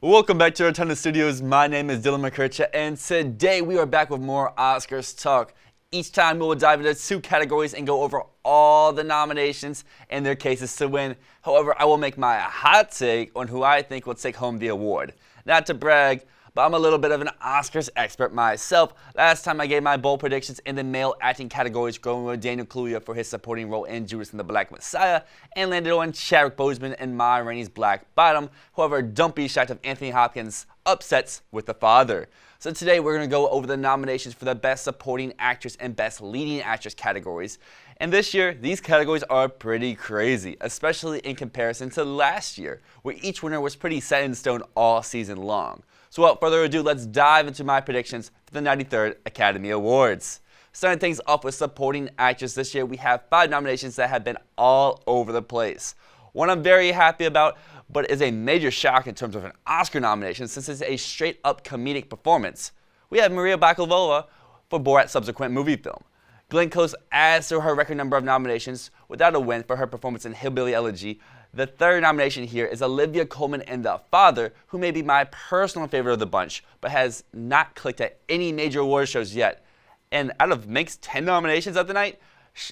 Welcome back to Rotunda Studios. My name is Dylan McKercher, and today we are back with more Oscars talk. Each time we will dive into 2 categories and go over all the nominations and their cases to win. However, I will make my hot take on who I think will take home the award. Not to brag, but I'm a little bit of an Oscars expert myself. Last time I gave my bold predictions in the male acting categories, going with Daniel Kaluuya for his supporting role in Judas and the Black Messiah, and landed on Chadwick Boseman and Ma Rainey's Black Bottom. However, don't be shocked if Anthony Hopkins upsets with The Father. So today we're going to go over the nominations for the Best Supporting Actress and Best Leading Actress categories. And this year, these categories are pretty crazy, especially in comparison to last year, where each winner was pretty set in stone all season long. So without further ado, let's dive into my predictions for the 93rd Academy Awards. Starting things off with Supporting Actress this year, we have 5 nominations that have been all over the place. One I'm very happy about, but is a major shock in terms of an Oscar nomination since it's a straight-up comedic performance. We have Maria Bakalova for Borat's subsequent movie film. Glenn Close adds to her record number of nominations without a win for her performance in Hillbilly Elegy. The third nomination here is Olivia Coleman in The Father, who may be my personal favorite of the bunch, but has not clicked at any major award shows yet. And out of Mink's 10 nominations of the night,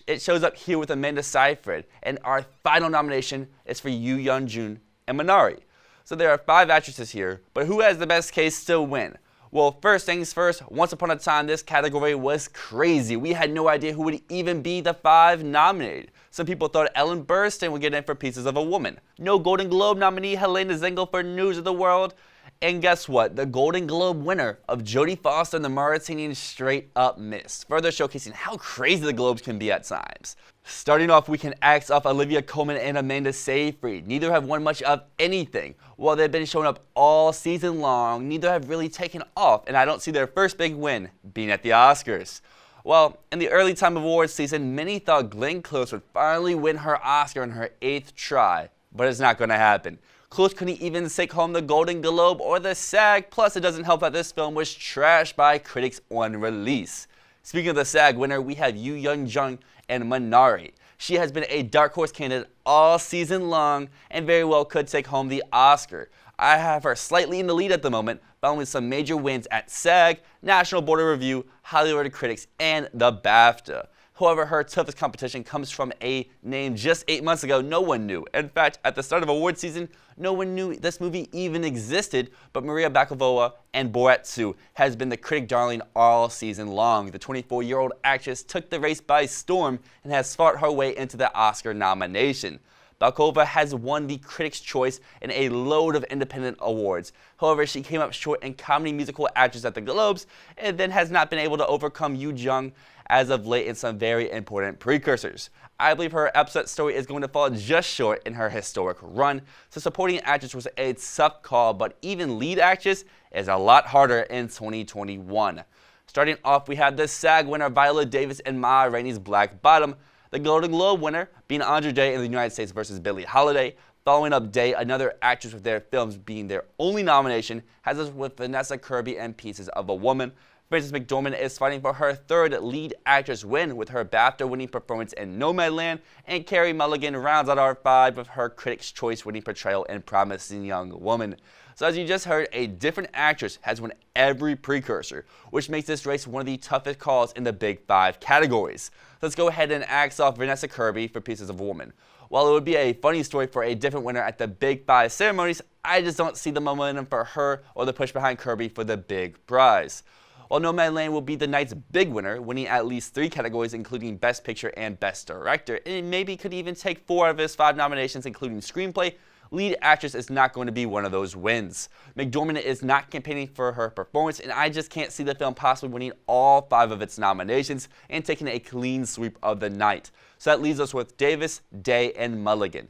it shows up here with Amanda Seyfried. And our final nomination is for Yoo Yeon-jun and Minari. So there are 5 actresses here, but who has the best case to win? Well, first things first, once upon a time, this category was crazy. We had no idea who would even be the 5 nominated. Some people thought Ellen Burstyn would get in for Pieces of a Woman. No Golden Globe nominee Helena Zengel for News of the World. And guess what? The Golden Globe winner of Jodie Foster and the Mauritanian straight up missed, further showcasing how crazy the Globes can be at times. Starting off, we can axe off Olivia Coleman and Amanda Seyfried. Neither have won much of anything. While they've been showing up all season long, neither have really taken off, and I don't see their first big win being at the Oscars. Well, in the early time of awards season, many thought Glenn Close would finally win her Oscar in her 8th try, but it's not going to happen. Close couldn't even take home the Golden Globe or the SAG, plus it doesn't help that this film was trashed by critics on release. Speaking of the SAG winner, we have Yoo Yeon-jun and Minari. She has been a dark horse candidate all season long and very well could take home the Oscar. I have her slightly in the lead at the moment, following some major wins at SAG, National Board of Review, Hollywood Critics, and the BAFTA. However, her toughest competition comes from a name just 8 months ago no one knew. In fact, at the start of award season, no one knew this movie even existed, but Maria Bakalova and Borat 2 has been the critic darling all season long. The 24-year-old actress took the race by storm and has fought her way into the Oscar nomination. Bakalova has won the Critics' Choice and a load of independent awards. However, she came up short in Comedy Musical Actress at the Globes and then has not been able to overcome Yoo Jung as of late in some very important precursors. I believe her upset story is going to fall just short in her historic run, so supporting actress was a tough call, but even lead actress is a lot harder in 2021. Starting off, we have the SAG winner Viola Davis and Ma Rainey's Black Bottom, the Golden Globe winner being Andra Day in the United States versus Billie Holiday. Following up Day, another actress with their films being their only nomination, has us with Vanessa Kirby and Pieces of a Woman. Frances McDormand is fighting for her 3rd lead actress win with her BAFTA-winning performance in Nomadland, and Carrie Mulligan rounds out our 5 with her Critics' Choice-winning portrayal in Promising Young Woman. So as you just heard, a different actress has won every precursor, which makes this race one of the toughest calls in the Big 5 categories. Let's go ahead and axe off Vanessa Kirby for Pieces of a Woman. While it would be a funny story for a different winner at the Big 5 ceremonies, I just don't see the momentum for her or the push behind Kirby for the big prize. While Nomadland will be the night's big winner, winning at least 3 categories including Best Picture and Best Director, and maybe could even take 4 out of his 5 nominations including Screenplay, lead actress is not going to be one of those wins. McDormand is not campaigning for her performance, and I just can't see the film possibly winning all 5 of its nominations and taking a clean sweep of the night. So that leaves us with Davis, Day, and Mulligan.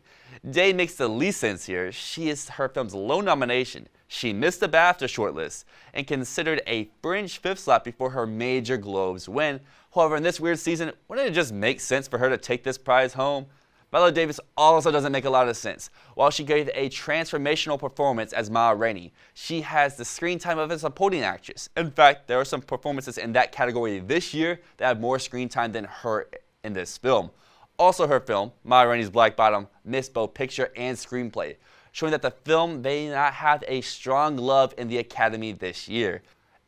Day makes the least sense here. She is her film's lone nomination. She missed the BAFTA shortlist and considered a fringe 5th slot before her major Globes win. However, in this weird season, wouldn't it just make sense for her to take this prize home? Viola Davis also doesn't make a lot of sense. While she gave a transformational performance as Ma Rainey, she has the screen time of a supporting actress. In fact, there are some performances in that category this year that have more screen time than her in this film. Also, her film, Ma Rainey's Black Bottom, missed both picture and screenplay, showing that the film may not have a strong love in the Academy this year.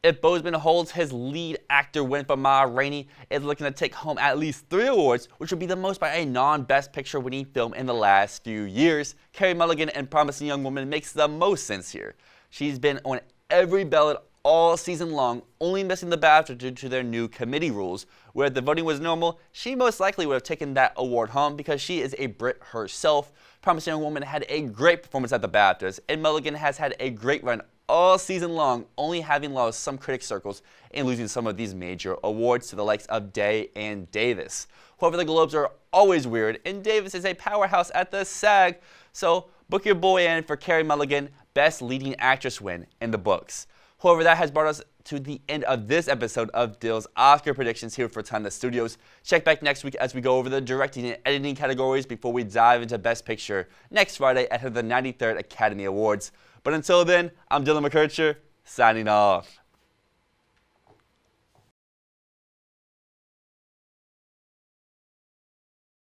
If Boseman holds his lead actor win for Ma Rainey, it's looking to take home at least 3 awards, which would be the most by a non-Best Picture winning film in the last few years. Carrie Mulligan and Promising Young Woman makes the most sense here. She's been on every ballot all season long, only missing the BAFTA due to their new committee rules. Where if the voting was normal, she most likely would have taken that award home because she is a Brit herself. Promising Young Woman had a great performance at the BAFTAs, and Mulligan has had a great run all season long, only having lost some critic circles and losing some of these major awards to the likes of Day and Davis. However, the Globes are always weird, and Davis is a powerhouse at the SAG, so book your boy in for Carrie Mulligan, Best Leading Actress win in the books. However, that has brought us to the end of this episode of Dill's Oscar predictions here for Rotunda Studios. Check back next week as we go over the directing and editing categories before we dive into Best Picture next Friday ahead of the 93rd Academy Awards. But until then, I'm Dylan McKercher, signing off.